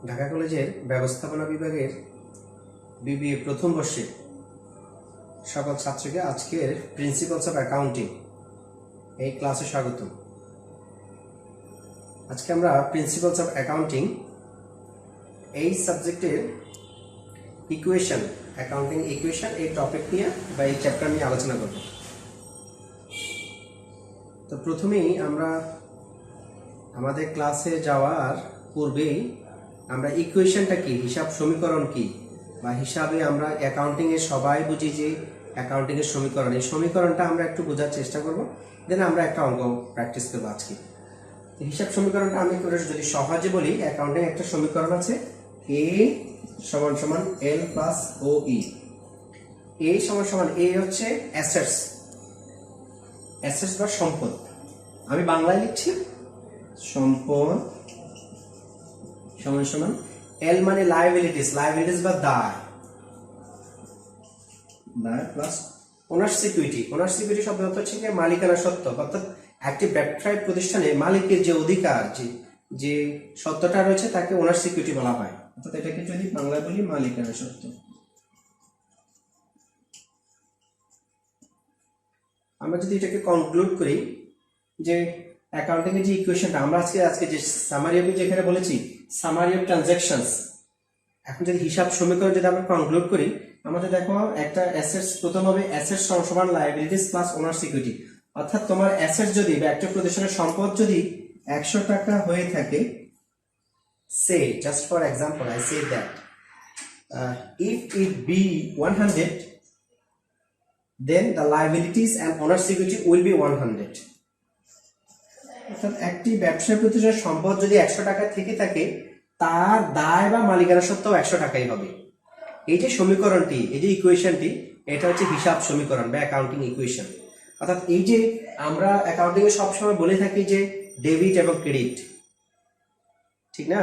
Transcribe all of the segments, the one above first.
ঢাকা কলেজের ব্যবস্থাপনা বিভাগের বিবিএ প্রথম বর্ষে সকল ছাত্রকে আজকের প্রিন্সিপালস অফ অ্যাকাউন্টিং এই ক্লাসে স্বাগত। আজকে আমরা প্রিন্সিপালস অফ অ্যাকাউন্টিং এই সাবজেক্টের ইকুয়েশন, অ্যাকাউন্টিং ইকুয়েশন এই টপিক নিয়ে বা এই চ্যাপ্টার নিয়ে আলোচনা করব। তো প্রথমেই আমরা আমাদের ক্লাসে যাওয়ার পূর্বেই আমরা ইকুয়েশনটা কি, হিসাব সমীকরণ কি, বা হিসাবে আমরা অ্যাকাউন্টিংয়ে সবাই বুঝি যে অ্যাকাউন্টিংয়ের সমীকরণ, এই সমীকরণটা আমরা একটু বোঝার চেষ্টা করব। দেন আমরা একটা অঙ্ক প্র্যাকটিস করবো আজকে। হিসাব সমীকরণটা আমি করে যদি সহজে বলি, অ্যাকাউন্টিং একটা সমীকরণ আছে এ সমান সমান এল প্লাস ও ই। এ সমান সমান এ হচ্ছে অ্যাসেটস, অ্যাসেটস বা সম্পদ। আমি বাংলায় লিখছি সম্পদ সমান সমান এল মানে লায়াবিলিটিস, লায়াবিলিটিস বা দায়, দায় প্লাস ওনার সিকিউরিটি। ওনার সিকিউরিটি শব্দ হচ্ছে কি মালিকানা সত্ত্ব, অর্থাৎ একটি ব্যবসায়িক প্রতিষ্ঠানে মালিকের যে অধিকার, যে সত্ত্বটা রয়েছে তাকে ওনার সিকিউরিটি বলা হয়। অর্থাৎ এটাকে যদি বাংলায় বলি মালিকানা সত্ত্ব। আমরা যদি এটাকে কনক্লুড করি যে অ্যাকাউন্টিং এর যে ইকুয়েশনটা আমরা আজকে যে সামারি অফ, যেখানে বলেছি সামারি অফ ট্রানজাকশনস, এখন যদি হিসাব সমীকরণ যদি আমরা কনক্লুড করি, আমাদের দেখো একটা অ্যাসেটস, প্রথম হবে অ্যাসেটস সমান লায়াবিলিটিস প্লাস ওনার সিকিউরিটি। অর্থাৎ তোমার অ্যাসেটস যদি বা একটা প্রতিষ্ঠানের সম্পদ যদি 100 টাকা হয়ে থাকে, say just for example I say that if it be 100, then the liabilities and owner security will be 100. অর্থাৎ একটি ব্যবসায় প্রতিষ্ঠানের সম্পদ যদি 100 টাকা থেকে থাকে, তার দায় বা মালিকানা সত্ত্বেও 100 টাকাই হবে। এই যে সমীকরণটি, এই যে ইকুয়েশনটি, এটা হচ্ছে হিসাব সমীকরণ বা অ্যাকাউন্টিং ইকুয়েশন। অর্থাৎ এই যে আমরা অ্যাকাউন্টিং এ সবসময় বলে থাকি যে ডেবিট এবং ক্রেডিট, ঠিক না?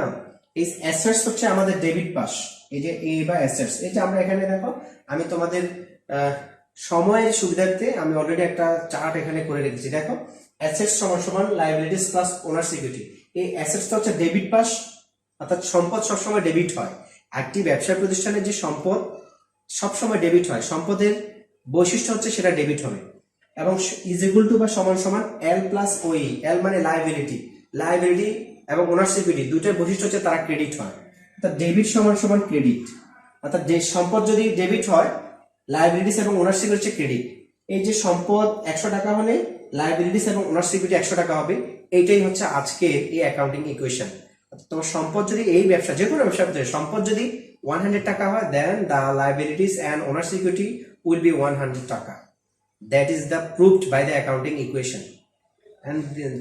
এই অ্যাসেটস হচ্ছে আমাদের ডেবিট পাশ, এই যে এ বা অ্যাসেটস। এই যে আমরা এখানে দেখো, আমি তোমাদের সময়ের সুবিধার্থে আমি অলরেডি একটা চার্ট এখানে করে রেখেছি। দেখো অ্যাসেটস সমান সমান লায়াবিলিটিস প্লাস ওনার সিকিউরিটি। এই অ্যাসেটসটা হচ্ছে ডেবিট পাশ, অর্থাৎ সম্পদ সবসময় ডেবিট হয়। একটি ব্যবসা প্রতিষ্ঠানের যে সম্পদ সবসময় ডেবিট হয়, সম্পদের বৈশিষ্ট্য হচ্ছে সেটা ডেবিট হবে। এবং ইজ ইকুয়াল টু বা সমান সমান এল প্লাস ওই। এল মানে লায়াবিলিটি, লায়াবিলিটি এবং ওনার সিকিউরিটি দুটোর বৈশিষ্ট্য হচ্ছে তারা ক্রেডিট হয়। অর্থাৎ ডেবিট সমান সমান ক্রেডিট। অর্থাৎ যে সম্পদ যদি ডেবিট হয়, লায়াবিলিটিস এবং ওনার সিকিউরিটি হচ্ছে ক্রেডিট। এই যে সম্পদ 100 টাকা হলে লায়াবিলিটিস এবং ওনার সিকিউরিটি 100 টাকা হবে। এইটাই হচ্ছে আজকের এই অ্যাকাউন্টিং ইকুয়েশন। তোমার সম্পদ যদি এই ব্যবসা, যে কোনো ব্যবসা সম্পদ যদি 100 টাকা হয়, then the liabilities and owner security will be 100 টাকা। That is the proved by the accounting equation. And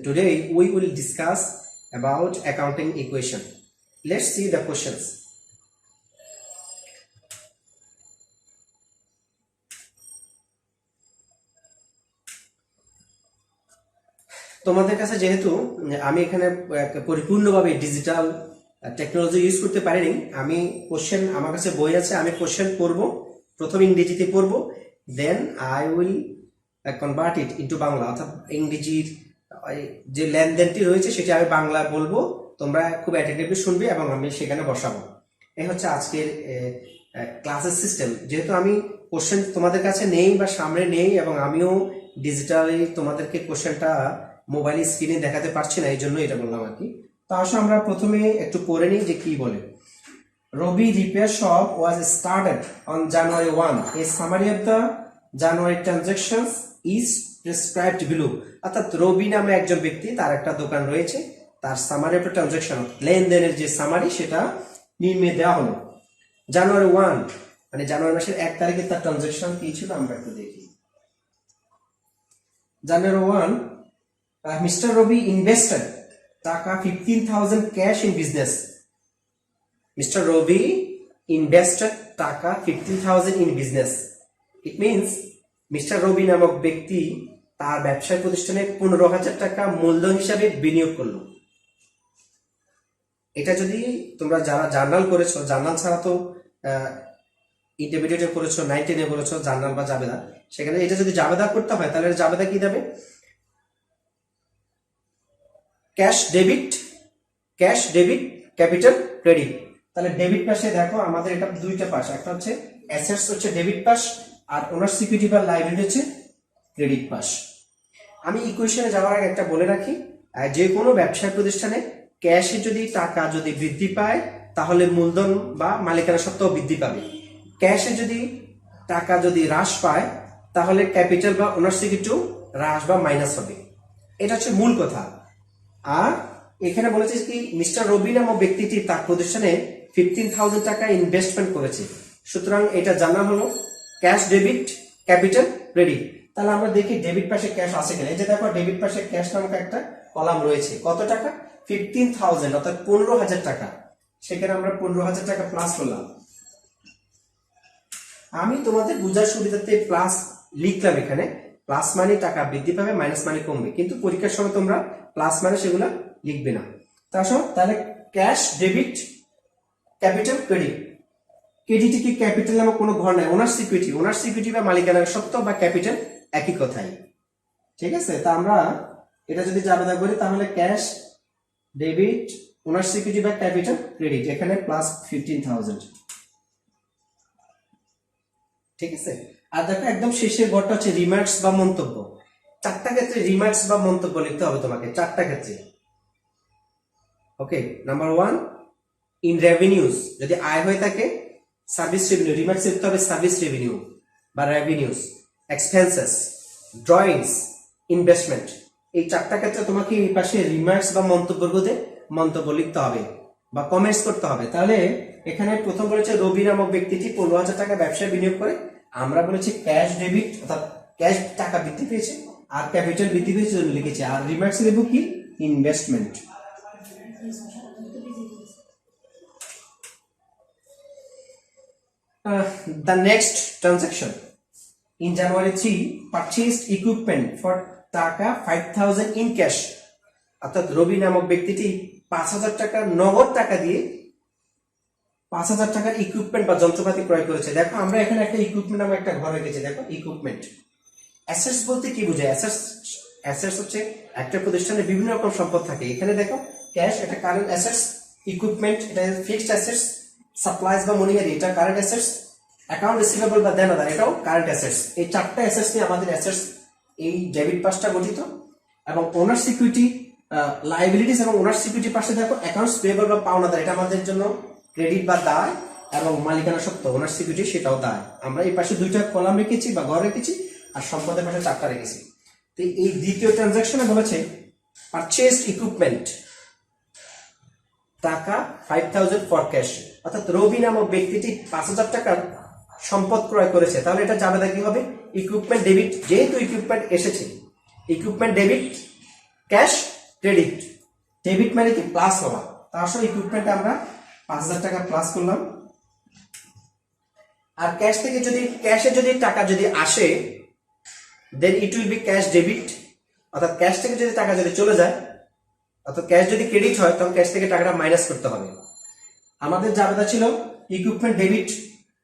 today we will discuss about accounting equation. Let's see the questions. তোমাদের কাছে যেহেতু আমি এখানে পরিপূর্ণভাবে ডিজিটাল টেকনোলজি ইউজ করতে পারিনি, আমি কোশ্চেন, আমার কাছে বই আছে, আমি কোশ্চেন পড়বো, প্রথম ইংরেজিতে পড়বো, then I will convert it into Bangla. অর্থাৎ ইংরেজির যে লেনদেনটি রয়েছে সেটি আমি বাংলা বলবো, তোমরা খুব অ্যাটেন্টিভলি শুনবে এবং আমি সেখানে বসাবো। এই হচ্ছে আজকের ক্লাসের সিস্টেম। যেহেতু আমি কোশ্চেন তোমাদের কাছে নেই বা সামনে নেই, এবং আমিও ডিজিটালি তোমাদেরকে কোশ্চেনটা মোবাইল স্ক্রিনে দেখাতে পারছি না, এই জন্য এটা বললাম আর কি। তো আসো আমরা প্রথমে একটু পড়ে নিই যে কি বলে। Robi repair shop was started on January 1. A summary of the January transactions is prescribed below. অর্থাৎ রবি নামে একজন ব্যক্তি, তার একটা দোকান রয়েছে, তার সামারি অফ ট্রানজাকশন, লেনদেনের যে সামারি সেটা নিম্নে দেওয়া হলো। জানুয়ারি 1 মানে জানুয়ারি মাসের 1 তারিখে তার ট্রানজাকশন কি ছিল আমরা একটু দেখি। জানুয়ারি 1, Mr. Robi invested টাকা 15,000 cash in business. Mr. Robi invested টাকা 15,000 in business. It means Mr. Robi নামক ব্যক্তি তার ব্যবসায় প্রতিষ্ঠানে 15,000 টাকা মূলধন হিসাবে বিনিয়োগ করলো। এটা যদি তোমরা যারা জার্নাল করেছো, জার্নাল ছাড়া তো ইন্টারমিডিয়েটে করেছো, 9-10 এ করেছো জার্নাল বা জাবেদা, সেখানে এটা যদি জাবেদা করতে হয় তাহলে জাবেদা কি দেবে? Cash debit capital credit. তাহলে ডেবিট পাশে দেখো আমাদের এটা দুইটা পাশ, একটা হচ্ছে অ্যাসেটস হচ্ছে ডেবিট পাশ আর ওনার সিকিউরিটি বা লাইবিলিটি হচ্ছে ক্রেডিট পাশ। আমি ইকুয়েশনে যাওয়ার আগে একটা বলে রাখি, যে কোনো ব্যবসায় প্রতিষ্ঠানে ক্যাশে যদি টাকা যদি বৃদ্ধি পায় তাহলে মূলধন বা মালিকানা সত্ত্বেও বৃদ্ধি পাবে, ক্যাশে যদি টাকা যদি হ্রাস পায় তাহলে ক্যাপিটাল বা ওনার সিকিউরিটিও হ্রাস বা মাইনাস হবে। এটা হচ্ছে মূল কথা। আর এখানে বলেছে কি মিস্টার রবি নামক ব্যক্তিটি তার প্রতিষ্ঠানে 15,000 টাকা ইনভেস্টমেন্ট করেছে, সুতরাং এটা জানা হলো ক্যাশ ডেবিট ক্যাপিটাল ক্রেডিট। তাহলে আমরা দেখি ডেবিট পাশে ক্যাশ আছে কিনা। এই যে দেখো ডেবিট পাশে ক্যাশ নামক একটা কলাম রয়েছে, কত টাকা 15,000 অর্থাৎ 15,000 টাকা। সেখানে আমরা 15,000 টাকা প্লাস করলাম। আমি তোমাদের বোঝার সুবিধার্থে প্লাস লিখলাম, এখানে প্লাস মানে টাকা বৃদ্ধি পাবে, মাইনাস মানে কমবে, কিন্তু পরীক্ষার সময় তোমরা প্লাস মানে সেগুলা লিখবে না। তাহলে ক্যাশ ডেবিট ক্যাপিটাল ক্রেডিট। ক্রেডিটে কি ক্যাপিটাল নামক কোনো ঘর নাই, ওনার সিকিউরিটি বা মালিকানার সত্ত্ব বা ক্যাপিটাল একই কথাই, ঠিক আছে। তা আমরা এটা যদি জাবেদা করি তাহলে ক্যাশ ডেবিট ওনার সিকিউরিটি বা ক্যাপিটাল ক্রেডিট, এখানে প্লাস 15,000, ঠিক আছে। আর দেখো একদম শেষের ঘরটা হচ্ছে রিমার্কস বা মন্তব্য। চারটা ক্ষেত্রে রিমার্কস বা মন্তব্য লিখতে হবে তোমাকে, চারটা ক্ষেত্রে। ওকে, নাম্বার 1 ইন রেভিনিউজ, যদি আয় হয়ে থাকে সার্ভিস রেভিনিউ, রিমার্কস লিখতে হবে সার্ভিস রেভিনিউ বা রেভিনিউজ। এক্সপেন্সেস, ড্রয়িংস, ইনভেস্টমেন্ট, এই চারটা ক্ষেত্রে তোমাকে এই পাশে রিমার্কস বা মন্তব্য লিখতে হবে বা কমেন্টস করতে হবে। তাহলে এখানে প্রথম বলেছে রবি নামক ব্যক্তিটি 15,000 টাকা ব্যবসায় বিনিয়োগ করে, আমরা বলেছি ক্যাশ ডেবিট অর্থাৎ ক্যাশ টাকা বৃদ্ধি পেয়েছে আর ক্যাপিটাল বৃদ্ধি পেয়েছে জন্য লিখেছি। আর রিমার্কস লিখব কি investment. The next transaction in January 3 purchased equipment for টাকা 5,000 in cash, অর্থাৎ রবি নামক ব্যক্তিটি 5,000 টাকা নগদ টাকা দিয়ে 5,000 টাকার ইকুইপমেন্ট বা যন্ত্রপাতি ক্রয় করেছে। দেখো আমরা এখানে একটা ইকুইপমেন্ট নামে একটা ঘর রেখেছি, দেখো ইকুইপমেন্ট। অ্যাসেটস বলতে কি বোঝায়? অ্যাসেটস হচ্ছে একটা প্রতিষ্ঠানে বিভিন্ন রকম সম্পদ থাকে। এখানে দেখো ক্যাশ এটা কারেন্ট অ্যাসেটস, ইকুইপমেন্ট এটা ফিক্সড অ্যাসেটস, সাপ্লাইজ বা মনিহারি এটা কারেন্ট অ্যাসেটস, অ্যাকাউন্ট রিসিভেবল বা দেনাদার এটাও কারেন্ট অ্যাসেটস। এই চারটা অ্যাসেটস নিয়ে আমাদের অ্যাসেটস এই ডেবিট পাশটা গঠিত। এবং ওনার সিকিউরিটি লাইবিলিটিস এবং ওনার সিকিউরিটি পাশে দেখো অ্যাকাউন্টস পেয়েবল বা পাওনাদার, এটা আমাদের জন্য ক্রেডিট বা দায়, এবং মালিকানা সত্ত্ব ওনার সিকিউরিটি সেটাও দায়। আমরা এই পাশে দুইটা কলাম রেখেছি বা ঘর রেখেছি, আর সম্পদের পাশে চারটা রেখেছি। তো এই দ্বিতীয় ট্রানজাকশনে বলেছে পারচেজড ইকুইপমেন্ট টাকা 5,000 ফর ক্যাশ, অর্থাৎ রবি নামক ব্যক্তিটি 5,000 টাকার সম্পদ ক্রয় করেছে। তাহলে এটা জাবেদা কি হবে ইকুইপমেন্ট ডেবিট, যেহেতু ইকুইপমেন্ট এসেছে equipment debit cash credit. Debit মানে কি প্লাস হওয়া, তার আসলে ইকুইপমেন্ট আমরা 5,000 টাকা প্লাস করলাম। আর ক্যাশ থেকে যদি ক্যাশে যদি টাকা যদি আসে then it will be cash debit, অর্থাৎ ক্যাশ থেকে যদি টাকা যদি চলে যায় অর্থাৎ ক্যাশ যদি ক্রেডিট হয় তখন ক্যাশ থেকে টাকাটা মাইনাস করতে হবে। আমাদের জাবেদা ছিল ইকুইপমেন্ট ডেবিট,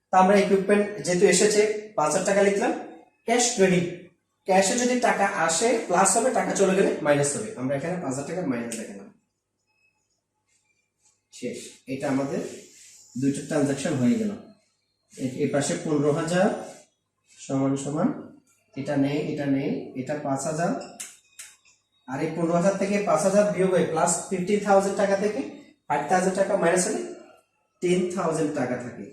তা আমরা ইকুইপমেন্ট যেহেতু এসেছে 5,000 টাকা লিখলাম। ক্যাশ ক্রেডিট, ক্যাশে যদি টাকা আসে প্লাস হবে, টাকা চলে গেলে মাইনাস হবে। আমরা এখানে 5,000 টাকা মাইনাস দেখালাম, শেষ। এটা আমাদের দুইটা ট্রানজাকশন হয়ে গেল। এই পাশে 15,000 সমান সমান এটা নেই এটা 5,000, আর এই 15,000 থেকে 5,000 বিয়োগ হয়ে প্লাস 15,000 টাকা থেকে 5,000 টাকা মাইনাস হলে 10,000 টাকা থাকে।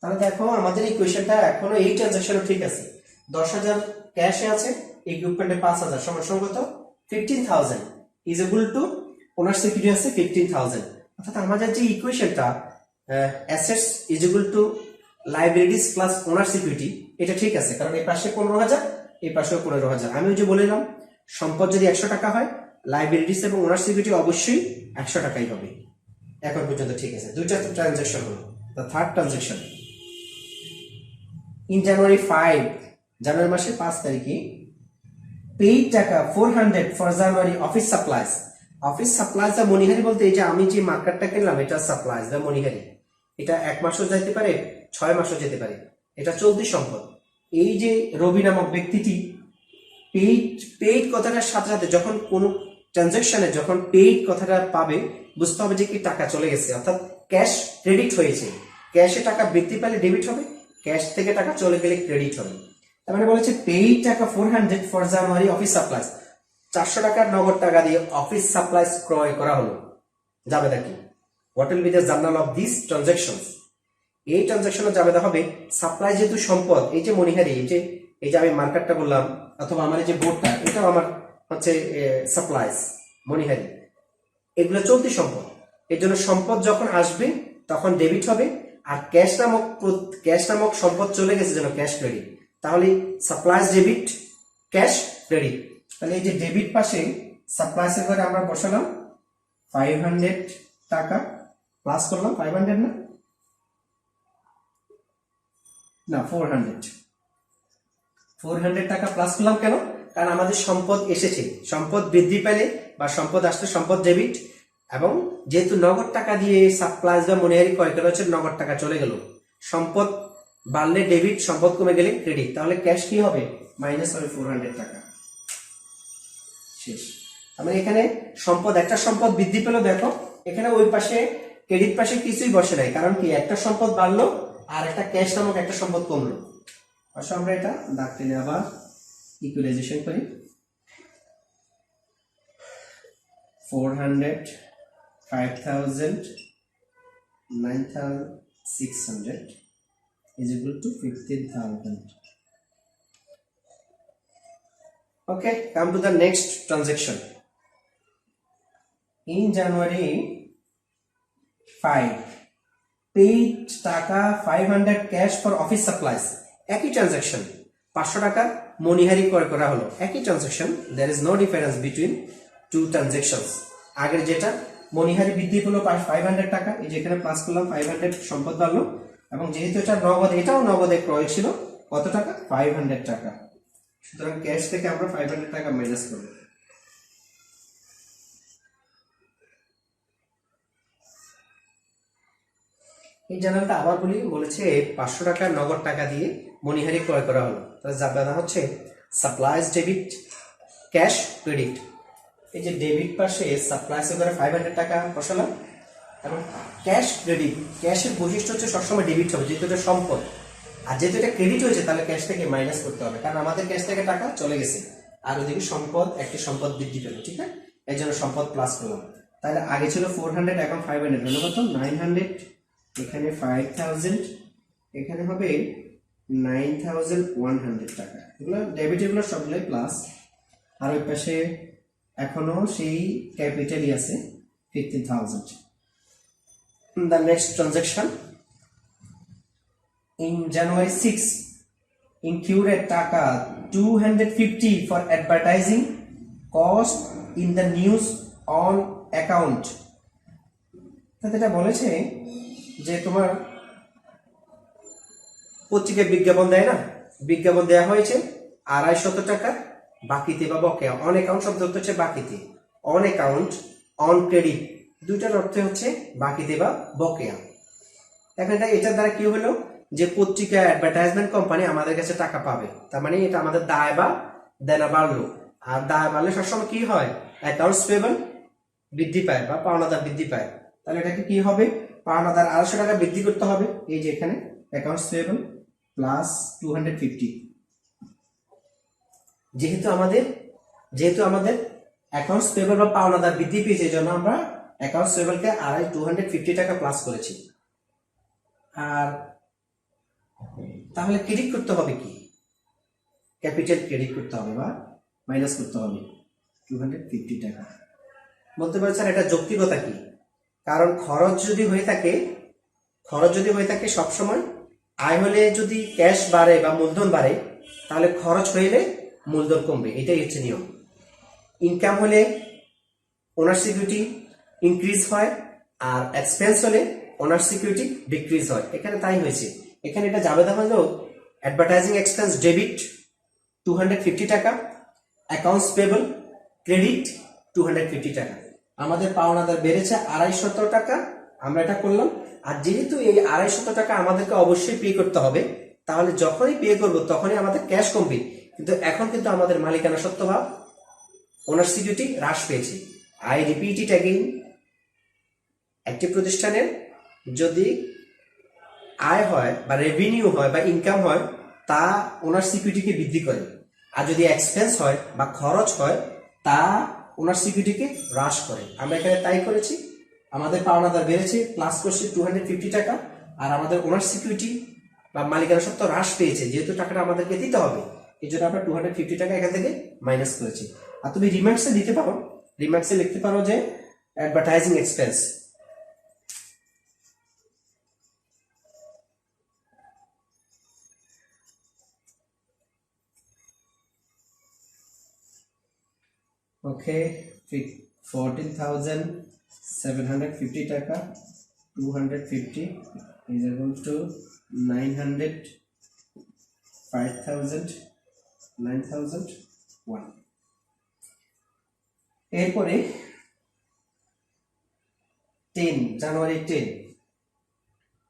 তাহলে দেখো আমাদের এই কোয়েশ্চেনটা এখনো এই ট্রানজাকশনও ঠিক আছে। 10,000 ক্যাশে আছে, ইকুইপমেন্টে 5,000 সমান সমান কত 15,000 is equal to owner security আছে 15,000। অর্থাৎ আমাদের যে ইকুয়েশনটা assets is equal to liabilities plus owner security, এটা ঠিক আছে, কারণ এই পাশে 15,000 এই পাশেও 15,000। আমি ওই যে বললাম সম্পদ যদি 100 টাকা হয় লাইবিলিটিস এবং ওনার সিকিউরিটি অবশ্যই 100 টাকাই হবে। এখন পর্যন্ত ঠিক আছে, দুইটা ট্রানজাকশন হলো। The third transaction in January 5 জানুয়ারি মাসের 5 তারিখে পেইড টাকা 400 for January office supplies. Office supplies বা মনিহারি বলতে এই যে আমি যে মার্কেটটা কিনলাম এটা সাপ্লাইজ বা মনিহারি, এটা 1 মাসও যেতে পারে 6 মাসও যেতে পারে, এটা চলতি সম্পদ। এই যে রবি নামক ব্যক্তিটি পেইড কথাটার সাথে সাথে যখন কোনো ট্রানজাকশনে যখন পেইড কথাটা পাবে বুঝতে হবে যে কি টাকা চলে গেছে, অর্থাৎ ক্যাশ ক্রেডিট হয়েছে। ক্যাশে টাকা বৃদ্ধি পেলে ডেবিট হবে, ক্যাশ থেকে টাকা চলে গেলে ক্রেডিট হবে। তার মানে বলেছে পেইড টাকা 400 ফর জানুয়ারি অফিস সাপ্লাইজ, 400 টাকার নগদ টাকা দিয়ে অফিস সাপ্লাইজ ক্রয় করা হলো। জাবেদা কি? What will be the journal of this transactions? এই ট্রানজাকশনের জাবেদা হবে সাপ্লাই যেহেতু সম্পদ, এই যে মনিহারি, এই যে আমি মার্কারটা বললাম অথবা আমার এই যে বোর্ডটা, এটাও আমার হচ্ছে সাপ্লাইজ মনিহারি, এগুলো চলতি সম্পদ। এর জন্য সম্পদ যখন আসবে তখন ডেবিট হবে, আর ক্যাশ নামক সম্পদ চলে গেছে যেন ক্যাশ ক্রেডিট, তাহলে সাপ্লাইজ ডেবিট ক্যাশ ক্রেডিট। তাহলে এই যে ডেবিট পাশে সাপ্লাইসের ঘরে আমরা বসালাম 500 টাকা, প্লাস করলাম 500 না 400 টাকা প্লাস করলাম। কেন? কারণ আমাদের সম্পদ এসেছে, সম্পদ বৃদ্ধি পেলে বা সম্পদ আসলে সম্পদ ডেবিট, এবং যেহেতু নগদ টাকা দিয়ে সাপ্লাইজ বা মনিহারি ক্রয় করা হচ্ছে, নগদ টাকা চলে গেল। সম্পদ বাড়লে ডেবিট, সম্পদ কমে গেলে ক্রেডিট, তাহলে ক্যাশ কি হবে? মাইনাস হবে 400 টাকা। শেষ। আমরা এখানে সম্পদ, একটা সম্পদ বৃদ্ধি পেল, দেখো এখানে ওই পাশে ক্রেডিট পাশে কিছুই বসে নাই, কারণ কি একটা সম্পদ বাড়লো আর একটা ক্যাশ নামক একটা সম্পদ কমলো। আসলে আমরা এটা দাগ টেনে আবার ইকুয়ালাইজেশন করি। 400, 5000, 9600 is equal to 15,000. Okay, come to the next transaction. In January 5, paid টাকা 500 cash for office supplies. একই ট্রানজাকশন, 500 টাকা মনিহারি ক্রয় করা হলো, একই transaction. there is no difference between two transactions. আগের যেটা মনিহারি বৃদ্ধি হলো 500 টাকা, এই যে এখানে প্লাস করলাম 500 সম্পদ বাড়লো, এবং যেহেতু এটা নগদ, এটাও নগদে ক্রয় ছিল, কত টাকা? 500 টাকা। সুতরাং ক্যাশ থেকে আমরা 500 টাকা মাইনাস করব। এই জার্নালটা আবার বলেছে 500 টাকা নগদ টাকা দিয়ে মনিহারি ক্রয় করা হলো, তাহলে জাবেদা হচ্ছে সাপ্লাইজ ডেবিট ক্যাশ ক্রেডিট। এই যে ডেবিট পাশে সাপ্লাইজ করে 500 টাকা বসালাম, এবং ক্যাশ ক্রেডিট, ক্যাশের বৈশিষ্ট্য হচ্ছে সবসময় ডেবিট হবে যেহেতু এটা সম্পদ, আর যেহেতু এটা ক্রেডিট হয়েছে তাহলে ক্যাশ থেকে মাইনাস করতে হবে, কারণ আমাদের ক্যাশ থেকে টাকা চলে গেছে আর ওদিকে সম্পদ, একটি সম্পদ বৃদ্ধি পেল, ঠিক আছে? এই জন্য সম্পদ প্লাস করলাম। তাহলে আগে ছিল 400, এখন 500 হলো কত? 900, এখানে 5000, এখানে হবে 9100 টাকা। এগুলো ডেবিট, এগুলো সবগুলোই প্লাস, আর ওই পাশে এখনো সেই ক্যাপিটালই আছে 15,000। The next transaction in January 6 included টাকা 250 for advertising cost in the news on account. তাতে এটা বলেছে যে তোমার পত্রিকায় বিজ্ঞাপন দেয় না, বিজ্ঞাপন দেওয়া হয়েছে 250 টাকা বাকিতে বা বকেয়া। অন অ্যাকাউন্ট শব্দ হচ্ছে বাকিতে, অন অ্যাকাউন্ট, অন ক্রেডিট, দুইটার অর্থ হচ্ছে বাকিতে বা বকেয়া। এখন এটার দ্বারা কি হলো যে পত্রিকা অ্যাডভার্টাইজমেন্ট কোম্পানি আমাদের কাছে টাকা পাবে, তার মানে এটা আমাদের দায় বা দেনা বাড়লো, আর দায় বাড়লে সবসময় কি হয়? অ্যাকাউন্টস পেয়েবল বৃদ্ধি পায় বা পাওনাদার বৃদ্ধি পায়। তাহলে এটাকে কি হবে? পাওনাদার 250 টাকা বৃদ্ধি করতে হবে, এই যে এখানে অ্যাকাউন্টস পেয়েবল প্লাস 250। যেহেতু আমাদের অ্যাকাউন্টস পেয়েবল বা পাওনাদার বৃদ্ধি পেয়েছে, এই জন্য আমরা অ্যাকাউন্টস পেয়েবলকে 250 টাকা প্লাস করেছি। আর তাহলে ক্রেডিট করতে হবে কি? ক্যাপিটাল ক্রেডিট করতে হবে বা মাইনাস করতে হবে 250 টাকা। বলতে পারে স্যার এটা যৌক্তিকতা কি? কারণ খরচ যদি হয়ে থাকে সবসময়, আয় হলে যদি ক্যাশ বাড়ে বা মূলধন বাড়ে তাহলে খরচ হইলে মূলধন কমবে, এটাই হচ্ছে নিয়ম। ইনকাম হলে ওনার সিকিউরিটি ইনক্রিজ হয়, আর এক্সপেন্স হলে ওনার সিকিউরিটি ডিক্রিজ হয়। এখানে তাই হয়েছে। এখানে এটা জাবেদা হলো অ্যাডভার্টাইজিং এক্সপেন্স ডেবিট 250 টাকা, অ্যাকাউন্টস পেয়েবল ক্রেডিট 250 টাকা। আমাদের পাওনাদার বেড়েছে 250 টাকা, আমরা এটা করলাম। আর যেহেতু এই 250 টাকা আমাদেরকে অবশ্যই পে করতে হবে, তাহলে যখনই পে করব তখনই আমাদের ক্যাশ কমবে, কিন্তু এখন কিন্তু আমাদের মালিকানা সত্ত্ব ভাব ওনার সিকিউরিটি হ্রাস পেয়েছে। আই রিপিট ইট অ্যাগেইন, একটি প্রতিষ্ঠানের যদি আয় হয় বা রেভিনিউ হয় বা ইনকাম হয়, তা ওনার সিকিউরিটিকে বৃদ্ধি করে। আর যদি এক্সপেন্স হয় বা খরচ হয়, তা ওনার সিকিউরিটিকে হ্রাস করে। আমরা এখানে তাই করেছি, আমাদের পাওনাদার বেড়েছে, প্লাস করছে 250 টাকা, আর আমাদের ওনার সিকিউরিটি বা মালিকানা সত্ত্ব হ্রাস পেয়েছে, যেহেতু টাকাটা আমাদেরকে দিতে হবে, এই জন্য আমরা 250 টাকা এখান থেকে মাইনাস করেছি। আর তুমি রিমার্কসে দিতে পারো, রিমার্কসে লিখতে পারো যে অ্যাডভার্টাইজিং এক্সপেন্স। Okay, 14,750 টাকা, 250 is equal to 900, 5,000, 9,001। এরপরে 10 জানুয়ারি 10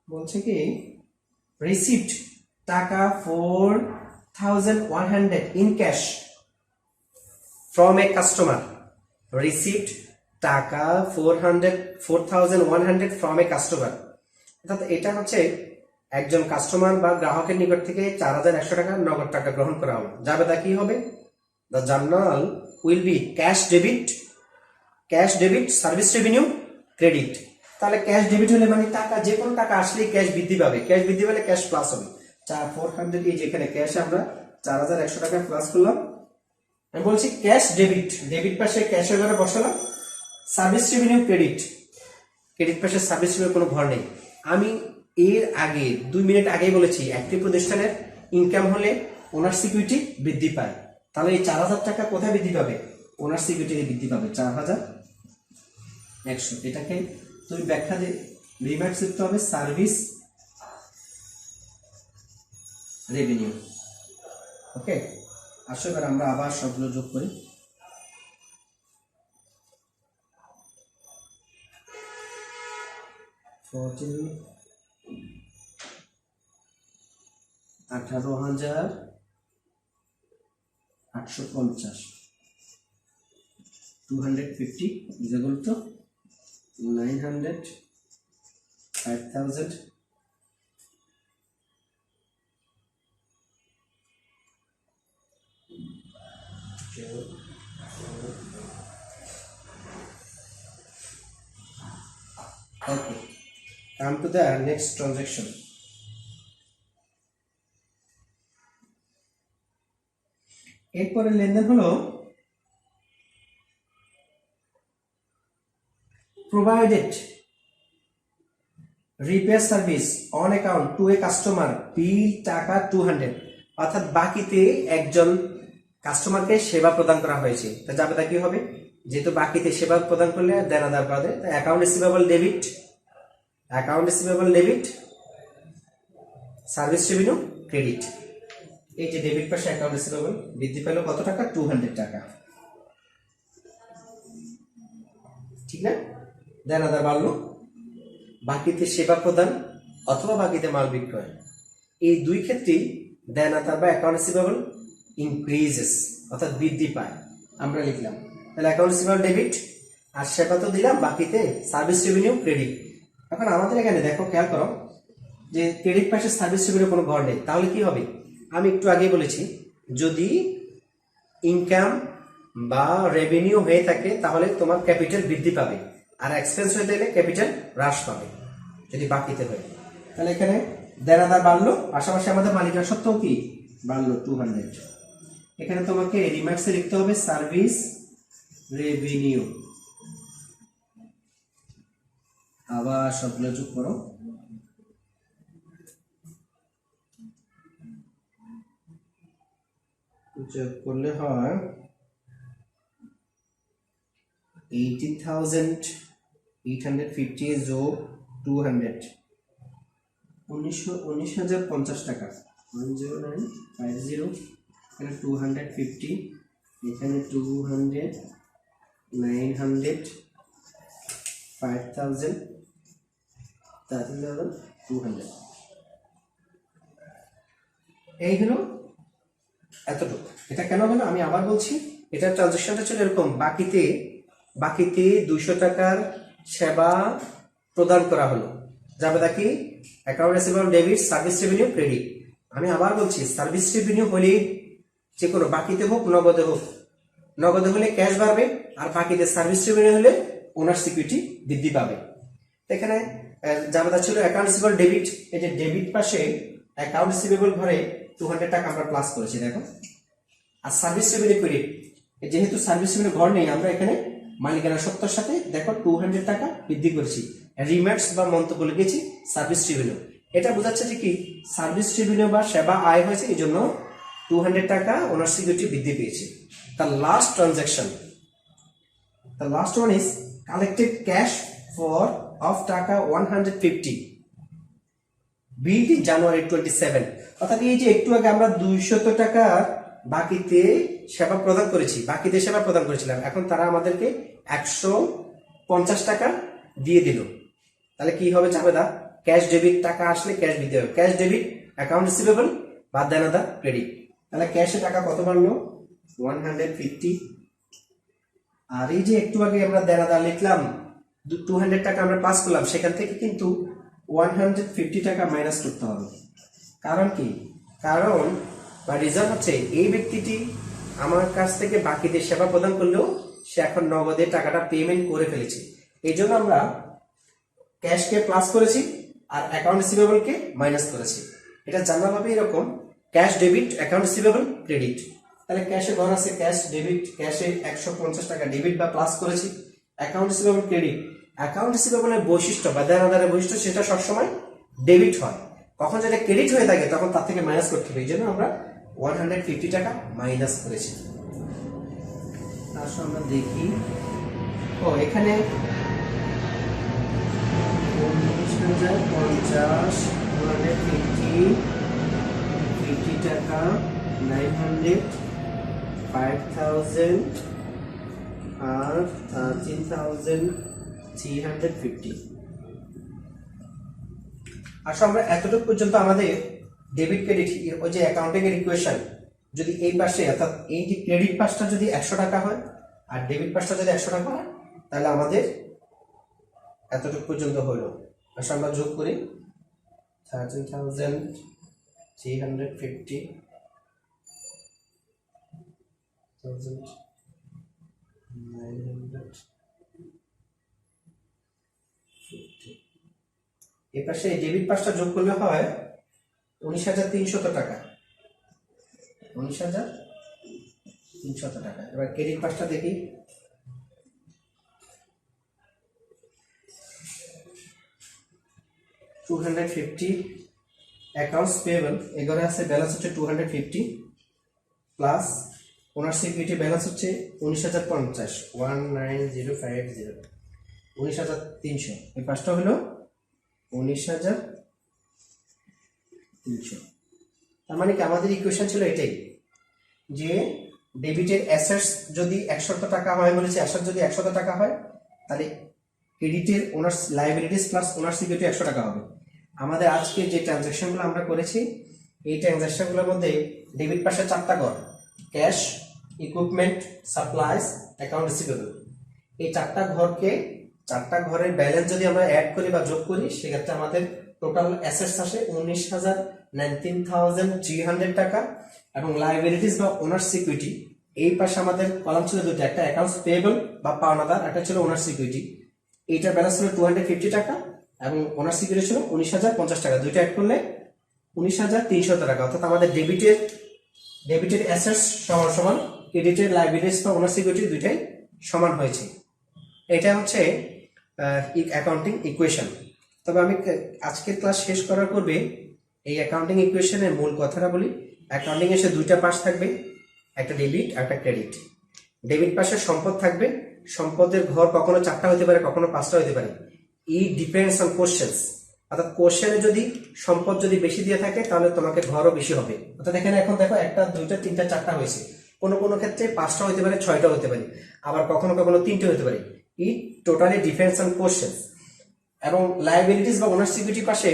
বলছে কি রিসিভড টাকা 4,100 in cash from a customer, received টাকা 4,100 from a customer। অর্থাৎ এটা হচ্ছে একজন কাস্টমার বা গ্রাহকের নিকট থেকে 4,100 টাকা নগদ টাকা গ্রহণ করা হলো। যাবে তা কি হবে? The journal will be cash debit, service revenue, credit। তাহলে ক্যাশ ডেবিট হলে মানে টাকা, যে কোনো টাকা আসলেই ক্যাশ বৃদ্ধি পাবে, ক্যাশ বৃদ্ধি পেলে ক্যাশ প্লাস হবে। 4,400 এই যেখানে ক্যাশ আমরা 4,100 টাকা প্লাস করলাম। আমি বলছি ক্যাশ ডেবিট, ডেবিট পাশে ক্যাশের ঘরে বসালাম, সার্ভিস রেভিনিউ ক্রেডিট, ক্রেডিট পাশে সার্ভিস রেভিনিউ কোনো ঘর নেই। আমি এর আগে 2 মিনিট আগেই বলেছি একটি প্রতিষ্ঠানের ইনকাম হলে ওনার সিকিউরিটি বৃদ্ধি পায়। তাহলে এই 4,000 টাকা কোথায় বৃদ্ধি পাবে? ওনার সিকিউরিটি বৃদ্ধি পাবে 4,100। এটাকে তুমি ব্যাখ্যা দিয়ে রিমার্কস লিখতে হবে সার্ভিস রেভিনিউ। ওকে, আসো এবার আমরা আবার সবগুলো যোগ করি। 18,850, 250 is equal to 900, 5,000, okay, come to the next transaction। এরপরে লেনদেন হলো provided repair service on account to a customer, bill টাকা 200। অর্থাৎ বাকিতে একজন কাস্টমারকে সেবা প্রদান করা হয়েছে, তা যাবে তা কি হবে? যেহেতু বাকিতে সেবা প্রদান করলে দেনাদার বাদে account receivable debit, service revenue credit. এই যে ডেবিট পাশে অ্যাকাউন্ট রিসিভেবল বৃদ্ধি পেল কত টাকা? 200 টাকা। ঠিক না? দেনাদার বাড়লো, বাকিতে সেবা প্রদান অথবা বাকিতে মাল বিক্রয়, এই দুই ক্ষেত্রেই দেনাদার বা অ্যাকাউন্ট রিসিভেবল ইনক্রিজেস, অর্থাৎ বৃদ্ধি পায়। আমরা লিখলাম তাহলে অ্যাকাউন্ট রিসিভেবল ডেবিট, আর সেবা তো দিলাম, বাকিতে সার্ভিস রেভিনিউ ক্রেডিট। এখন আমাদের এখানে দেখো, খেয়াল করো যে ক্রেডিট পাশে সার্ভিস রেভিনিউ কোনো ঘর নেই, তাহলে কি হবে? আমি একটু আগেই বলেছি, যদি ইনকাম বা রেভিনিউ হয়ে থাকে তাহলে তোমার ক্যাপিটাল বৃদ্ধি পাবে, আর এক্সপেন্স হয়ে গেলে ক্যাপিটাল হ্রাস পাবে যদি বাকিতে হয়। তাহলে এখানে দেনাদার বাড়লো, পাশাপাশি আমাদের মালিকানা সত্ত্বেও কি বাড়লো 200। এখানে তোমাকে রিমার্কসে লিখতে হবে সার্ভিস রেভিনিউ। আবার সবগুলো যোগ করো। যোগ করলে হয় 18,850 যোগ 200, 19,050 টাকা। 10950, এখানে 250, এখানে 200, 900, 5,000, 13,200। এই হলো এতটুকু। এটা কেন হলো আমি আবার বলছি, এটা ট্রানজাকশনটা ছিল এরকম, বাকিতে 200 টাকার সেবা প্রদান করা হলো। যাবে কি account receivable debit, service revenue credit. আমি আবার বলছি, সার্ভিস রেভিনিউ হলে যে কোনো বাকিতে হোক নগদে হোক, নগদে হলে ক্যাশ বাড়বে, আর বাকিতে সার্ভিস রেভিনিউ হলে ওনার সিকিউরিটি বৃদ্ধি পাবে। এখানে জাবেদা ছিল অ্যাকাউন্ট রিসিভেবল ডেবিট, এই যে ডেবিট পাশে অ্যাকাউন্ট রিসিভেবল ঘরে 200 টাকা আমরা প্লাস করেছি দেখো। আর সার্ভিস রেভিনিউ ক্রেডিট, যেহেতু সার্ভিস রেভিনিউ ঘর নেই, আমরা এখানে মালিকানা সত্ত্বর সাথে দেখো 200 টাকা বৃদ্ধি করেছি। রিমার্কস বা মন্তব্য লিখেছি সার্ভিস রেভিনিউ। এটা বোঝাচ্ছে যে কি সার্ভিস রেভিনিউ বা সেবা আয় হয়েছে, এই জন্য 200 টাকা ওনার সিকিউরিটি বৃদ্ধি পেয়েছে। The last transaction, the last one is collected cash of টাকা 150 billed in January 27। অর্থাৎ এই যে একটু আগে আমরা 200 টাকা বাকিতে সেবা প্রদান করেছিলাম, এখন তারা আমাদেরকে 150 টাকা দিয়ে দিল। তাহলে কি হবে জাবেদা, ক্যাশ ডেবিট, টাকা আসলে ক্যাশ দিতে হবে, ক্যাশ ডেবিট অ্যাকাউন্ট রিসিভেবল বাদ দেন আদা ক্রেডিট। তাহলে ক্যাশে টাকা কত বাড়লো 150, আর এই যে একটু আগে আমরা দেনাদার লিখলাম 200 টাকা আমরা পাস করলাম, সেখান থেকে কিন্তু 150 টাকা মাইনাস করতে হবে। কারণ কি, কারণ বা রিজন হচ্ছে এই ব্যক্তিটি আমার কাছ থেকে বাকিতে সেবা প্রদান করলেও সে এখন নগদে টাকাটা পেমেন্ট করে ফেলেছে, এই জন্য আমরা ক্যাশকে প্লাস করেছি আর অ্যাকাউন্ট রিসিভেবলকে মাইনাস করেছি। এটা জানা হবে এরকম, cash debit account receivable credit. তাহলে ক্যাশে ঘর আছে ক্যাশ ডেবিট, ক্যাশে 150 টাকা ডেবিট বা প্লাস করেছি, অ্যাকাউন্ট রিসিভেবল ক্রেডিট। অ্যাকাউন্ট রিসিভেবলের বৈশিষ্ট্য বা দেনাদারের বৈশিষ্ট্য সেটা সবসময় ডেবিট হয়, কখন যেটা ক্রেডিট হয়ে থাকে তখন তার থেকে মাইনাস করতে হবে, এই জন্য আমরা 150 টাকা মাইনাস করেছি। আসলে আমরা দেখি, এখানে 19,050 250 টাকা 900 5,000 আর 13,350। আসলে আমরা এতটুকু পর্যন্ত আমাদের ডেবিট ক্রেডিট ওই যে অ্যাকাউন্টিং এর ইকুয়েশন, যদি এই পাশে অর্থাৎ এই যে ক্রেডিট পাশটা যদি 100 টাকা হয় আর ডেবিট পাশটা যদি 100 টাকা হয়, তাহলে আমাদের এতটুকু পর্যন্ত হলো। আসলে আমরা যোগ করি 13,350 এই পাশে ডেবিট পাশটা যোগ করলে হয় 19,300 টাকা, 19,300 টাকা। এবার ক্রেডিট পাশটা দেখি, $250 অ্যাকাউন্টস পেয়েবল, এখানে আছে ব্যালেন্স হচ্ছে 250 প্লাস ওনার সিকিউরিটি ব্যালেন্স হচ্ছে 19,050 19050 19,300, এই পাঁচটা হলো 19,300। তার মানে কি আমাদের ইকুয়েশন ছিল এটাই যে ডেবিটের অ্যাসেটস যদি 100 টাকা হয়, বলেছে অ্যাসেট যদি 100 টাকা হয়, তাহলে ক্রেডিটের ওনার লায়াবিলিটিস প্লাস ওনার সিকিউরিটি 100 টাকা হবে। আমাদের আজকে যে ট্রানজাকশনগুলো আমরা করেছি, এই ট্রানজাকশনগুলোর মধ্যে ডেবিট পাশে 4টা ঘর, cash, equipment, supplies, account receivable. এই 4টা ঘরের ব্যালেন্স যদি আমরা অ্যাড করি বা যোগ করি, সেক্ষেত্রে আমাদের টোটাল অ্যাসেটস আসে 19,300 টাকা, এবং লায়াবিলিটিস বা ওনার সিকিউরিটি এই পাশে আমাদের কলাম ছিল দুটো, একটা অ্যাকাউন্টস পেয়েবল বা পাওনাদার, একটা ছিল ওনার সিকিউরিটি। এইটার ব্যালেন্স ছিল 250 টাকা এবং ওনার সিকিউরিটি ছিল 19,050 টাকা, দুইটা অ্যাড করলে 19,300 টাকা। অর্থাৎ আমাদের ডেবিটের অ্যাসেটস সমান সমান ক্রেডিটের লায়াবিলিটিস বা ওনার সিকিউরিটি দুইটাই সমান হয়েছে। এটা হচ্ছে অ্যাকাউন্টিং ইকুয়েশন। তবে আমি আজকের ক্লাস শেষ করার পূর্বে এই অ্যাকাউন্টিং ইকুয়েশনের মূল কথাটা বলি। অ্যাকাউন্টিং এসে দুইটা পাশ থাকবে, একটা ডেবিট আর একটা ক্রেডিট। ডেবিট পাশে সম্পদ থাকবে, সম্পদের ঘর কখনো 4টা হতে পারে, কখনো 5টা হতে পারে। ইট ডিপেন্ডস অন কোশ্চেন্স, অর্থাৎ কোশ্চেনে যদি সম্পদ যদি বেশি দিয়ে থাকে তাহলে তোমাকে ঘরও বেশি হবে। অর্থাৎ এখানে এখন দেখো 1টা 2টা 3টা 4টা হয়েছে, কোনো ক্ষেত্রে 5টা হতে পারে, 6টা হতে পারে, আবার কখনো 3টে হতে পারে। ইট টোটালি ডিপেন্ডস অন কোশ্চেন্স। এবং লায়াবিলিটিস বা ওনার সিকিউরিটি পাশে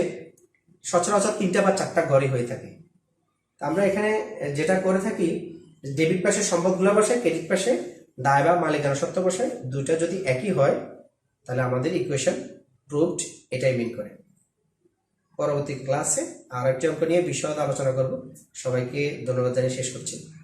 সচরাচর 3টা বা 4টা ঘরই হয়ে থাকে। আমরা এখানে যেটা করে থাকি ডেবিট পাশে সম্পদগুলো বসে, ক্রেডিট পাশে দায় বা মালিকানা সত্ত্ব বসে, দুইটা যদি একই হয় তাহলে আমাদের ইকুয়েশন প্রুভড, এটাই মিন করে। পরবর্তী ক্লাসে আর একটি অঙ্ক নিয়ে বিশদ আলোচনা করব। সবাইকে ধন্যবাদ জানিয়ে শেষ করছি।